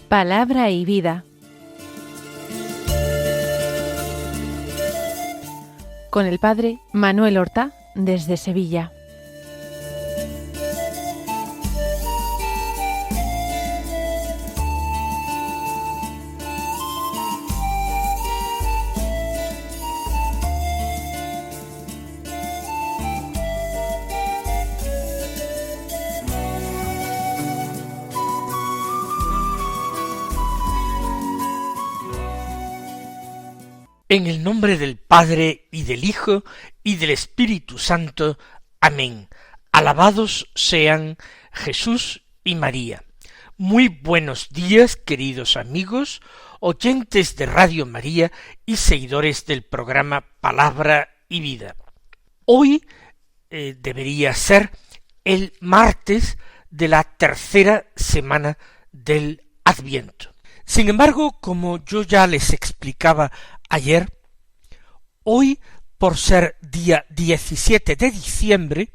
Palabra y vida. Con el padre Manuel Horta, desde Sevilla. En el nombre del Padre, y del Hijo, y del Espíritu Santo. Amén. Alabados sean Jesús y María. Muy buenos días, queridos amigos, oyentes de Radio María y seguidores del programa Palabra y Vida. Hoy debería ser el martes de la tercera semana del Adviento. Sin embargo, como yo ya les explicaba ayer, hoy, por ser día 17 de diciembre,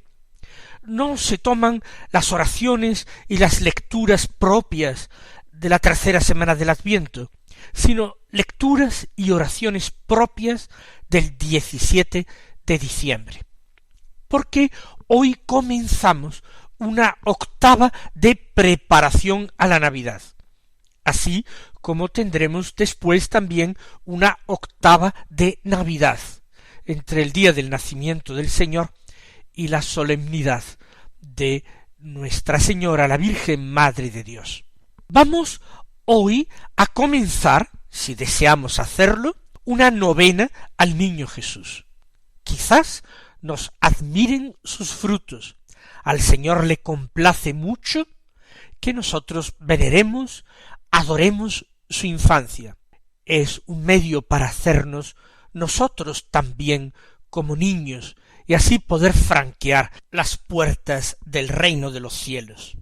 no se toman las oraciones y las lecturas propias de la tercera semana del Adviento, sino lecturas y oraciones propias del 17 de diciembre. Porque hoy comenzamos una octava de preparación a la Navidad. Así como tendremos después también una octava de Navidad, entre el día del nacimiento del Señor y la solemnidad de Nuestra Señora, la Virgen Madre de Dios. Vamos hoy a comenzar, si deseamos hacerlo, una novena al Niño Jesús. Quizás nos admiren sus frutos. Al Señor le complace mucho que nosotros veneremos, adoremos su infancia. Es un medio para hacernos nosotros también como niños y así poder franquear las puertas del reino de los cielos.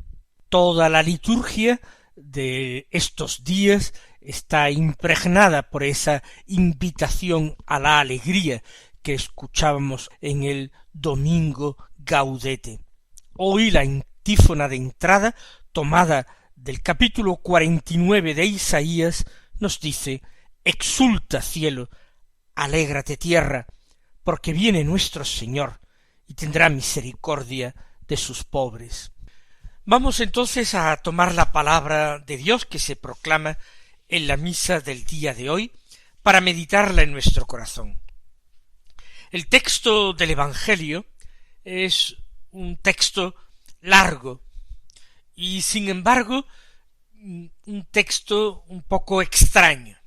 Toda la liturgia de estos días está impregnada por esa invitación a la alegría que escuchábamos en el domingo Gaudete. Hoy la antífona de entrada, tomada del capítulo 49 de Isaías, nos dice: exulta cielo, alégrate tierra, porque viene nuestro Señor y tendrá misericordia de sus pobres. Vamos entonces a tomar la palabra de Dios que se proclama en la misa del día de hoy para meditarla en nuestro corazón. El texto del Evangelio es un texto largo y sin embargo un texto un poco extraño,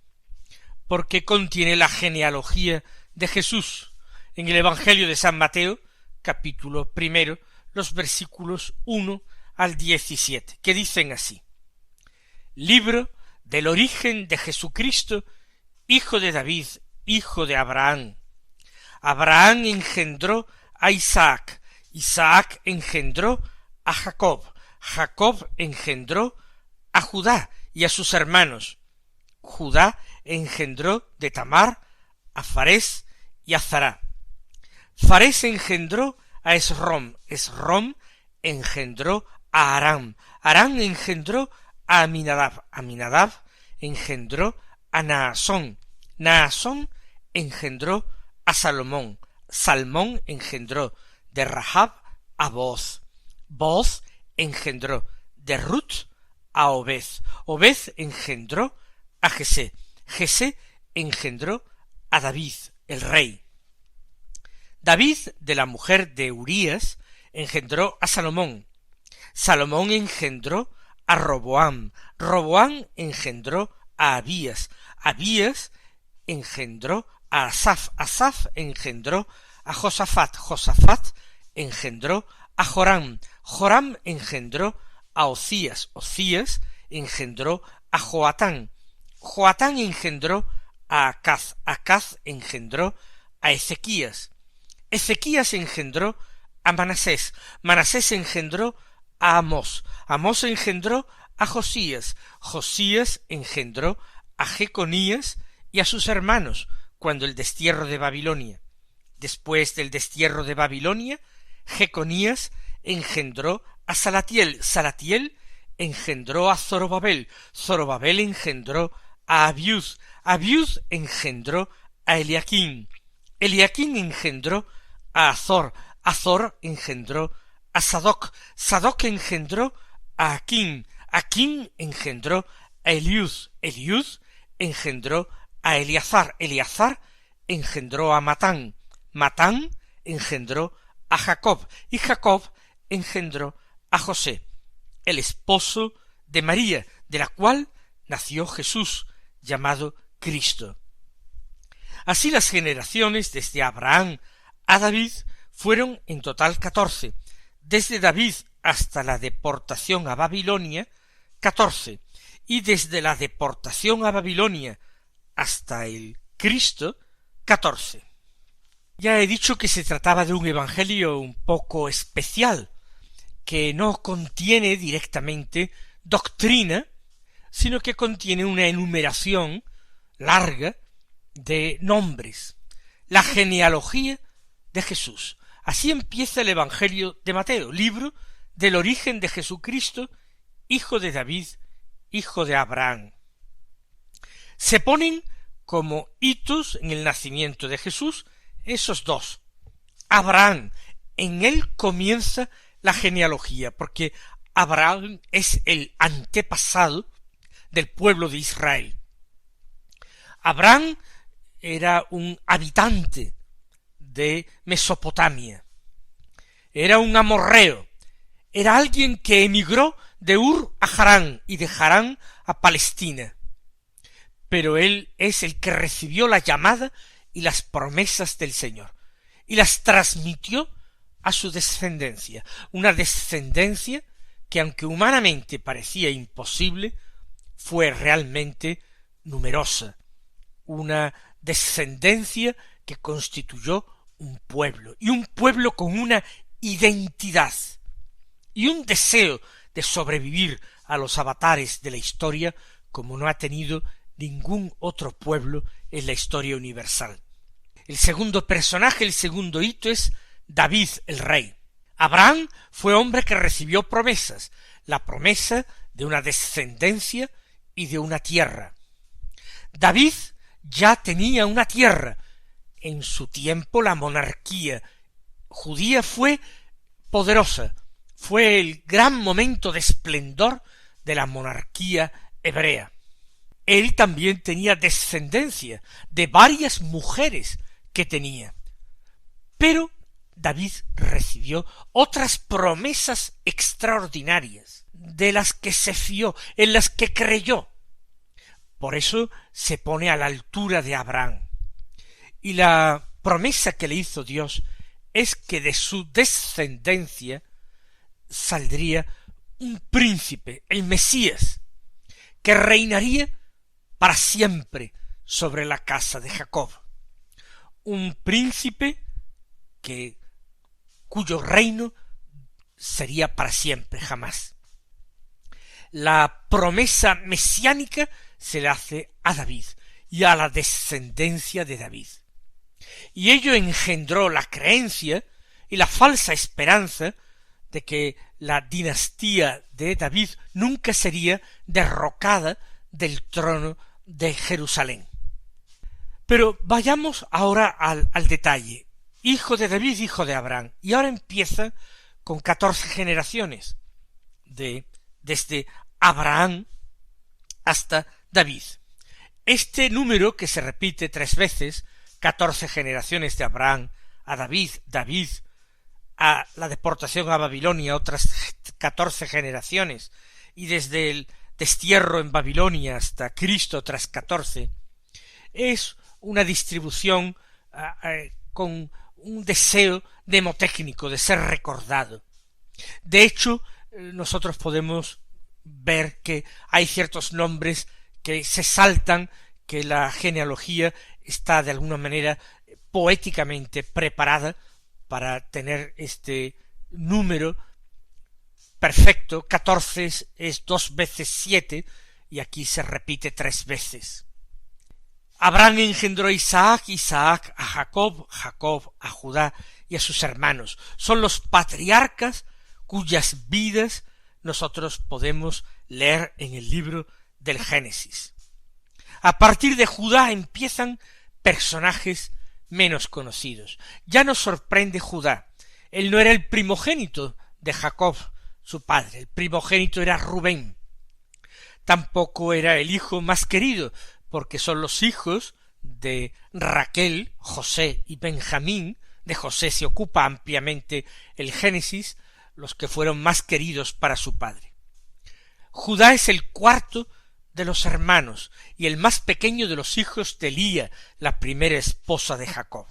porque contiene la genealogía de Jesús en el Evangelio de San Mateo, capítulo 1, los versículos 1 al 17, que dicen así: libro del origen de Jesucristo, hijo de David, hijo de Abraham. Abraham engendró a Isaac, Isaac engendró a Jacob, Jacob engendró a Judá y a sus hermanos. Judá engendró de Tamar a Farés y a Zará. Farés engendró a Esrom, Esrom engendró a Aram, Aram engendró a Aminadab, Aminadab engendró a Naasón, Naasón engendró a Salomón, Salmón engendró de Rahab a Booz, Booz engendró de Ruth a Obed, Obed engendró a Jesé, Jesé engendró a David, el rey. David, de la mujer de Urías, engendró a Salomón, Salomón engendró a Roboam, Roboam engendró a Abías, Abías engendró a Asaf, Asaf engendró a Josafat, Josafat engendró a Joram, Joram engendró a Ocías, Ocías engendró a Joatán, Joatán engendró a Acaz, Acaz engendró a Ezequías, Ezequías engendró a Manasés, Manasés engendró a Amós, Amós engendró a Josías, Josías engendró a Jeconías y a sus hermanos cuando el destierro de Babilonia. Después del destierro de Babilonia, Jeconías engendró a Salatiel, Salatiel engendró a Zorobabel, Zorobabel engendró a Abiud, Abiud engendró a Eliaquim, Eliaquim engendró a Azor, Azor engendró a Sadoc, Sadoc engendró a Aquim, Aquim engendró a Eliud, Eliud engendró a Eleazar, Eleazar engendró a Matán, Matán engendró a Jacob, y Jacob engendró a José, el esposo de María, de la cual nació Jesús, llamado Cristo. Así las generaciones desde Abraham a David fueron en total 14, desde David hasta la deportación a Babilonia, 14, y desde la deportación a Babilonia hasta el Cristo, 14. Ya he dicho que se trataba de un evangelio un poco especial, que no contiene directamente doctrina, sino que contiene una enumeración larga de nombres, la genealogía de Jesús. Así empieza el Evangelio de Mateo, libro del origen de Jesucristo, hijo de David, hijo de Abraham. Se ponen como hitos en el nacimiento de Jesús esos dos. Abraham, en él comienza la genealogía, porque Abraham es el antepasado del pueblo de Israel. Abraham era un habitante de Mesopotamia, era un amorreo, era alguien que emigró de Ur a Harán y de Harán a Palestina, pero él es el que recibió la llamada y las promesas del Señor, y las transmitió a su descendencia, una descendencia que aunque humanamente parecía imposible, fue realmente numerosa, una descendencia que constituyó un pueblo, y un pueblo con una identidad, y un deseo de sobrevivir a los avatares de la historia como no ha tenido ningún otro pueblo en la historia universal. El segundo personaje, el segundo hito es David el rey. Abraham fue hombre que recibió promesas, la promesa de una descendencia y de una tierra. David ya tenía una tierra. En su tiempo la monarquía judía fue poderosa, fue el gran momento de esplendor de la monarquía hebrea. Él también tenía descendencia de varias mujeres que tenía. Pero David recibió otras promesas extraordinarias, de las que se fió, en las que creyó. Por eso se pone a la altura de Abraham. Y la promesa que le hizo Dios es que de su descendencia saldría un príncipe, el Mesías, que reinaría para siempre sobre la casa de Jacob. Un príncipe cuyo reino sería para siempre, jamás. La promesa mesiánica se le hace a David y a la descendencia de David. Y ello engendró la creencia y la falsa esperanza de que la dinastía de David nunca sería derrocada del trono de Jerusalén. Pero vayamos ahora al detalle. Hijo de David, hijo de Abraham. Y ahora empieza con 14 generaciones, desde Abraham hasta David. Este número que se repite 3 veces, 14 generaciones de Abraham a David, David a la deportación a Babilonia, otras 14 generaciones, y desde el destierro en Babilonia hasta Cristo otras 14, es una distribución con un deseo mnemotécnico de ser recordado. De hecho, nosotros podemos ver que hay ciertos nombres que se saltan, que la genealogía está de alguna manera poéticamente preparada para tener este número perfecto. 14 es 2 veces 7 y aquí se repite 3 veces. Abraham engendró a Isaac, Isaac a Jacob, Jacob a Judá y a sus hermanos. Son los patriarcas cuyas vidas nosotros podemos leer en el libro del Génesis. A partir de Judá empiezan personajes menos conocidos. Ya nos sorprende Judá. Él no era el primogénito de Jacob, su padre. El primogénito era Rubén. Tampoco era el hijo más querido, porque son los hijos de Raquel, José y Benjamín. De José se ocupa ampliamente el Génesis, los que fueron más queridos para su padre. Judá es el cuarto de los hermanos y el más pequeño de los hijos de Lía, la primera esposa de Jacob.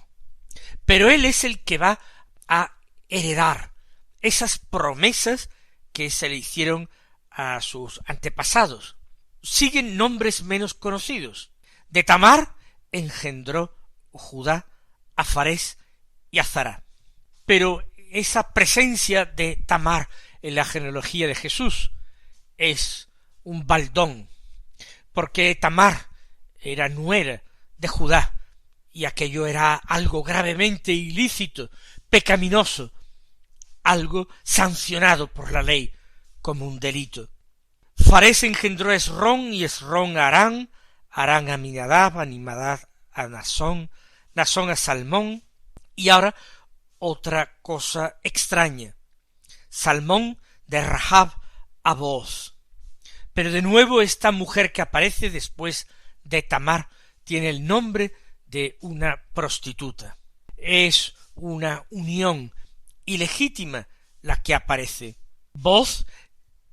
Pero él es el que va a heredar esas promesas que se le hicieron a sus antepasados. Siguen nombres menos conocidos. De Tamar engendró Judá a Farés y a Zará. Pero esa presencia de Tamar en la genealogía de Jesús es un baldón, porque Tamar era nuera de Judá, y aquello era algo gravemente ilícito, pecaminoso, algo sancionado por la ley como un delito. Farés engendró a Esrón, y Esrón a Arán, Arán a Aminadab, Aminadab a Nasón, Nasón a Salmón, y ahora otra cosa extraña. Salmón de Rahab a Booz. Pero de nuevo esta mujer que aparece después de Tamar tiene el nombre de una prostituta. Es una unión ilegítima la que aparece. Booz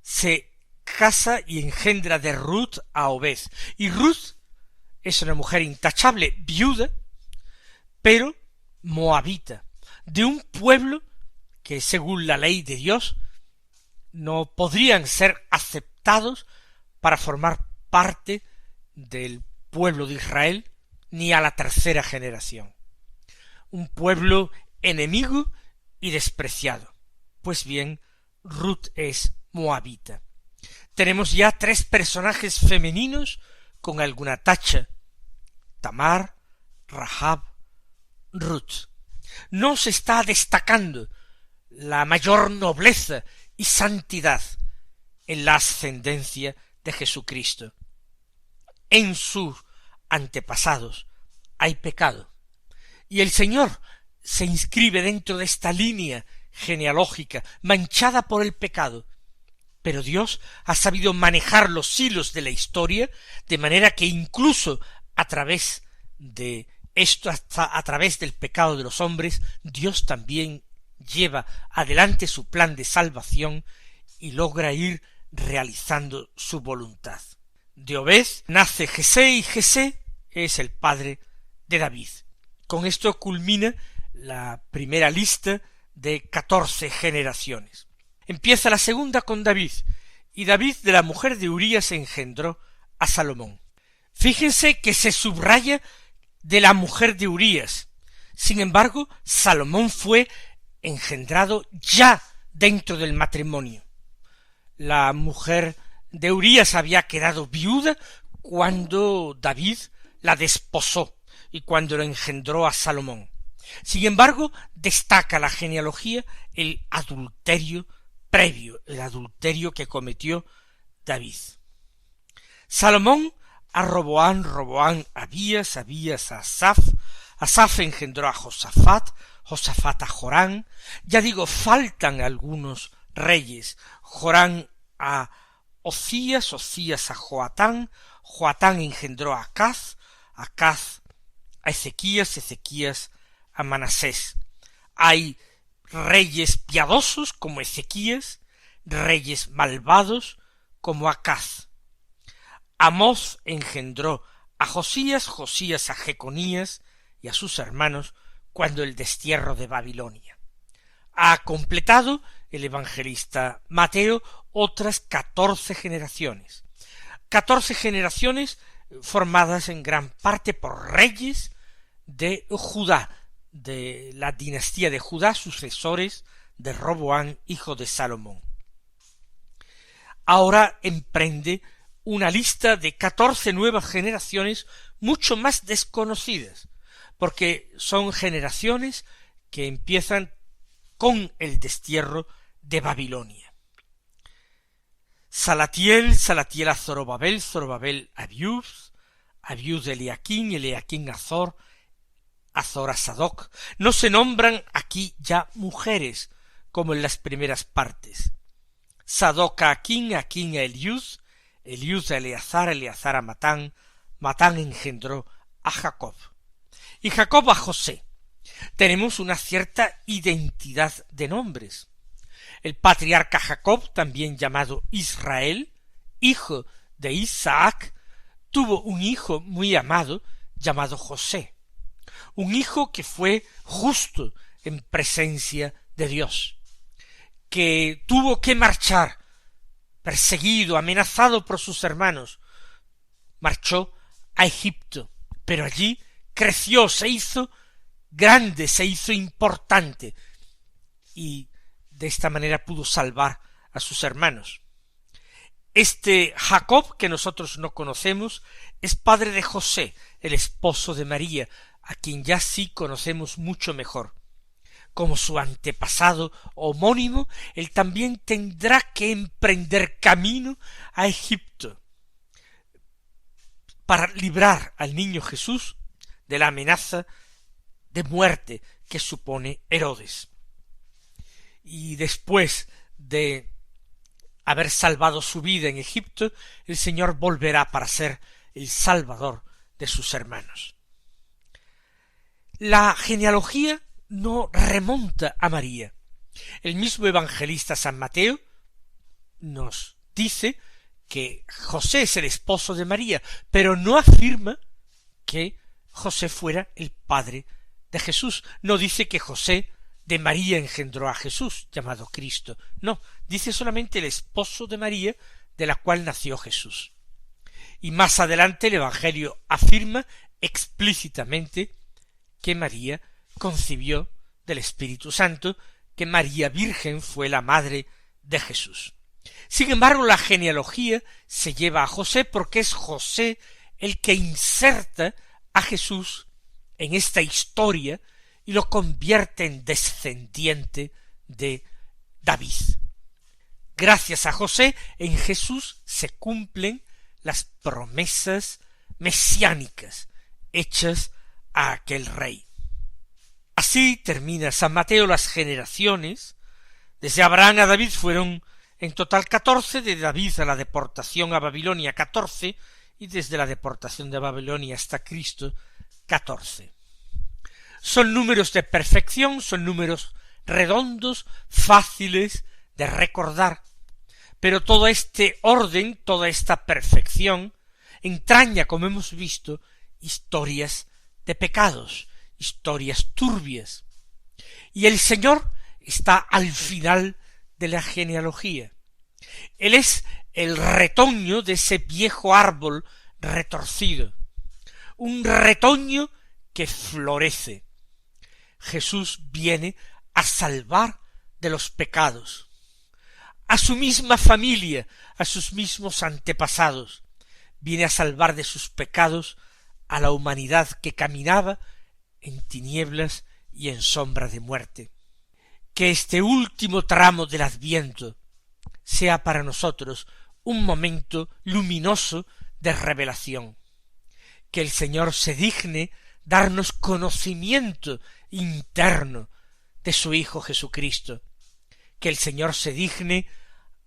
se casa y engendra de Ruth a Obed. Y Ruth es una mujer intachable, viuda, pero moabita, de un pueblo que según la ley de Dios no podrían ser aceptados para formar parte del pueblo de Israel ni a la tercera generación. Un pueblo enemigo y despreciado. Pues bien, Ruth es moabita. Tenemos ya 3 personajes femeninos con alguna tacha: Tamar, Rahab, Ruth. No se está destacando la mayor nobleza y santidad en la ascendencia de Jesucristo. En sus antepasados hay pecado, y el Señor se inscribe dentro de esta línea genealógica manchada por el pecado, pero Dios ha sabido manejar los hilos de la historia de manera que incluso a través de esto, hasta a través del pecado de los hombres, Dios también lleva adelante su plan de salvación y logra ir realizando su voluntad. De Obed nace Jesé, y Jesé es el padre de David. Con esto culmina la primera lista de 14 generaciones. Empieza la segunda con David, y David de la mujer de Urías engendró a Salomón. Fíjense que se subraya de la mujer de Urías. Sin embargo, Salomón fue engendrado ya dentro del matrimonio. La mujer de Urías había quedado viuda cuando David la desposó y cuando lo engendró a Salomón. Sin embargo, destaca la genealogía el adulterio previo, el adulterio que cometió David. Salomón a Roboán, Roboán a Abías, Abías a Asaf, Asaf engendró a Josafat, Josafat a Jorán. Ya digo, faltan algunos reyes. Jorán a Ocías, Ocías a Joatán, Joatán engendró a Acaz, Acaz a Ezequías, Ezequías a Manasés. Hay reyes piadosos como Ezequías, reyes malvados como Acaz. Amós engendró a Josías, Josías a Jeconías y a sus hermanos cuando el destierro de Babilonia. Ha completado el evangelista Mateo otras 14 generaciones. 14 generaciones formadas en gran parte por reyes de Judá, de la dinastía de Judá, sucesores de Roboán, hijo de Salomón. Ahora emprende una lista de 14 nuevas generaciones mucho más desconocidas, porque son generaciones que empiezan con el destierro de Babilonia. Salatiel, Salatiel a Zorobabel, Zorobabel a Abiud, Abiud a Eliaquín, Eliaquín a Azor, Azor a Sadoc. No se nombran aquí ya mujeres, como en las primeras partes. Sadoc a Aquín, Aquín a Eliud, Eliud a Eleazar, Eleazar a Matán, Matán engendró a Jacob. Y Jacob a José. Tenemos una cierta identidad de nombres. El patriarca Jacob, también llamado Israel, hijo de Isaac, tuvo un hijo muy amado llamado José, un hijo que fue justo en presencia de Dios, que tuvo que marchar, perseguido, amenazado por sus hermanos, marchó a Egipto, pero allí creció, se hizo grande, se hizo importante, y de esta manera pudo salvar a sus hermanos. Este Jacob, que nosotros no conocemos, es padre de José, el esposo de María, a quien ya sí conocemos mucho mejor. Como su antepasado homónimo, él también tendrá que emprender camino a Egipto para librar al niño Jesús de la amenaza de muerte que supone Herodes. Y después de haber salvado su vida en Egipto, el Señor volverá para ser el salvador de sus hermanos. La genealogía no remonta a María. El mismo evangelista San Mateo nos dice que José es el esposo de María, pero no afirma que José fuera el padre de Jesús. No dice que José de María engendró a Jesús, llamado Cristo. No, dice solamente el esposo de María, de la cual nació Jesús. Y más adelante el Evangelio afirma explícitamente que María concibió del Espíritu Santo, que María Virgen fue la madre de Jesús. Sin embargo, la genealogía se lleva a José porque es José el que inserta a Jesús en esta historia y lo convierte en descendiente de David. Gracias a José, en Jesús se cumplen las promesas mesiánicas hechas a aquel rey. Así termina San Mateo las generaciones. Desde Abraham a David fueron en total 14, de David a la deportación a Babilonia 14, y desde la deportación de Babilonia hasta Cristo 14. Son números de perfección, son números redondos, fáciles de recordar, pero todo este orden, toda esta perfección, entraña, como hemos visto, historias de pecados, historias turbias. Y el Señor está al final de la genealogía. Él es el retoño de ese viejo árbol retorcido, un retoño que florece. Jesús viene a salvar de los pecados, a su misma familia, a sus mismos antepasados, viene a salvar de sus pecados a la humanidad que caminaba en tinieblas y en sombra de muerte. Que este último tramo del Adviento sea para nosotros un momento luminoso de revelación, que el Señor se digne darnos conocimiento interno de su Hijo Jesucristo, que el Señor se digne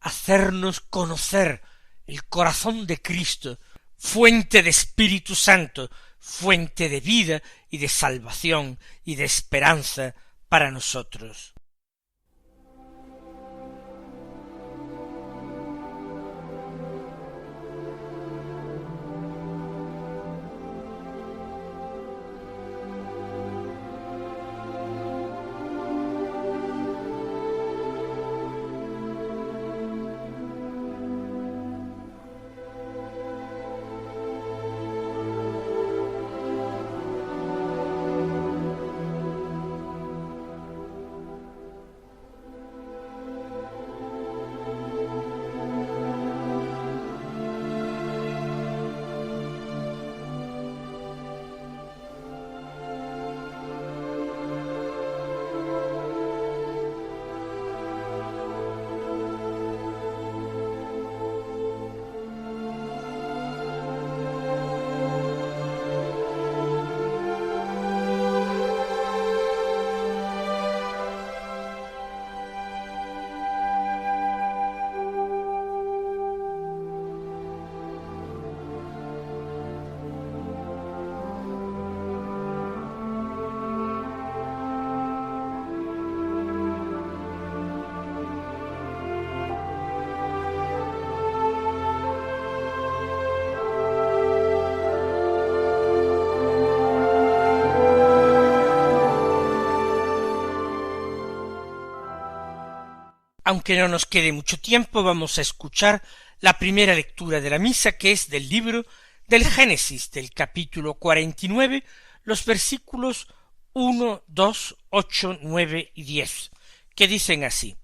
hacernos conocer el corazón de Cristo, fuente de Espíritu Santo, fuente de vida y de salvación y de esperanza para nosotros. aunque no nos quede mucho tiempo, vamos a escuchar la primera lectura de la misa, que es del libro del Génesis, del capítulo 49, los versículos 1, 2, 8, 9 y 10, que dicen así: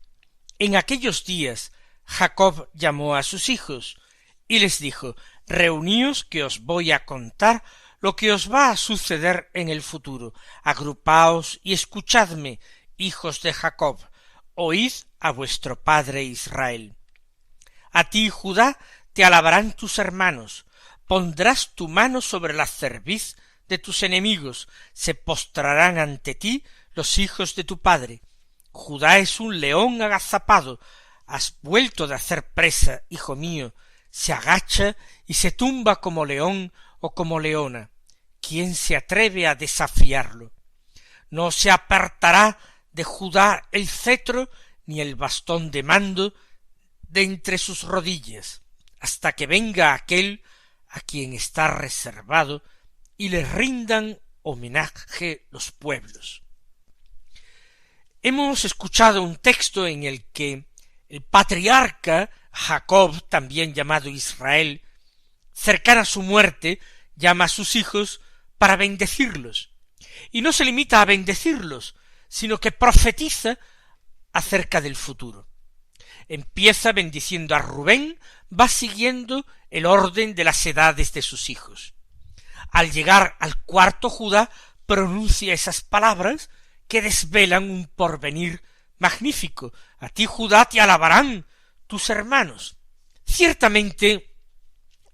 En aquellos días Jacob llamó a sus hijos y les dijo: Reuníos, que os voy a contar lo que os va a suceder en el futuro. Agrupaos y escuchadme, hijos de Jacob, oíd a vuestro padre Israel. A ti, Judá, te alabarán tus hermanos, pondrás tu mano sobre la cerviz de tus enemigos, se postrarán ante ti los hijos de tu padre. Judá es un león agazapado, has vuelto de hacer presa, hijo mío, se agacha y se tumba como león o como leona. ¿Quién se atreve a desafiarlo? No se apartará de Judá el cetro ni el bastón de mando de entre sus rodillas, hasta que venga aquel a quien está reservado y le rindan homenaje los pueblos. Hemos escuchado un texto en el que el patriarca Jacob, también llamado Israel, cercana a su muerte, llama a sus hijos para bendecirlos. Y no se limita a bendecirlos, sino que profetiza acerca del futuro. Empieza bendiciendo a Rubén, va siguiendo el orden de las edades de sus hijos. Al llegar al cuarto, Judá pronuncia esas palabras que desvelan un porvenir magnífico. A ti, Judá, te alabarán tus hermanos. Ciertamente,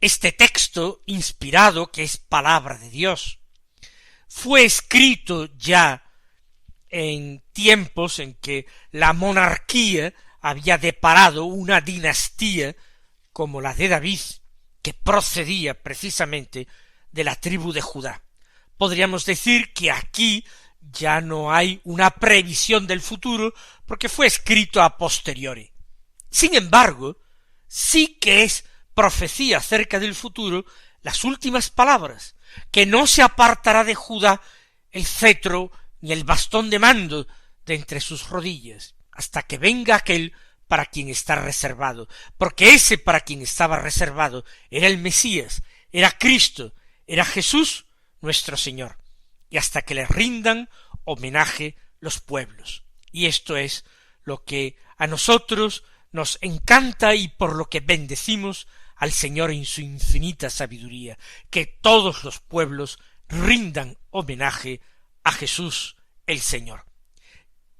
este texto inspirado, que es palabra de Dios, fue escrito ya en tiempos en que la monarquía había deparado una dinastía como la de David, que procedía precisamente de la tribu de Judá. Podríamos decir que aquí ya no hay una previsión del futuro, porque fue escrito a posteriori. Sin embargo, sí que es profecía acerca del futuro las últimas palabras, que no se apartará de Judá el cetro ni el bastón de mando de entre sus rodillas, hasta que venga aquel para quien está reservado, porque ese para quien estaba reservado era el Mesías, era Cristo, era Jesús nuestro Señor, y hasta que le rindan homenaje los pueblos. Y esto es lo que a nosotros nos encanta y por lo que bendecimos al Señor en su infinita sabiduría, que todos los pueblos rindan homenaje a Jesús el Señor.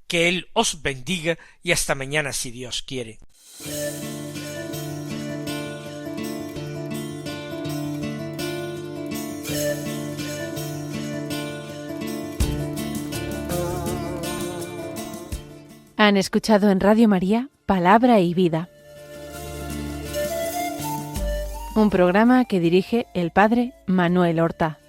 Que Él os bendiga y hasta mañana si Dios quiere. Han escuchado en Radio María Palabra y Vida, un programa que dirige el Padre Manuel Horta.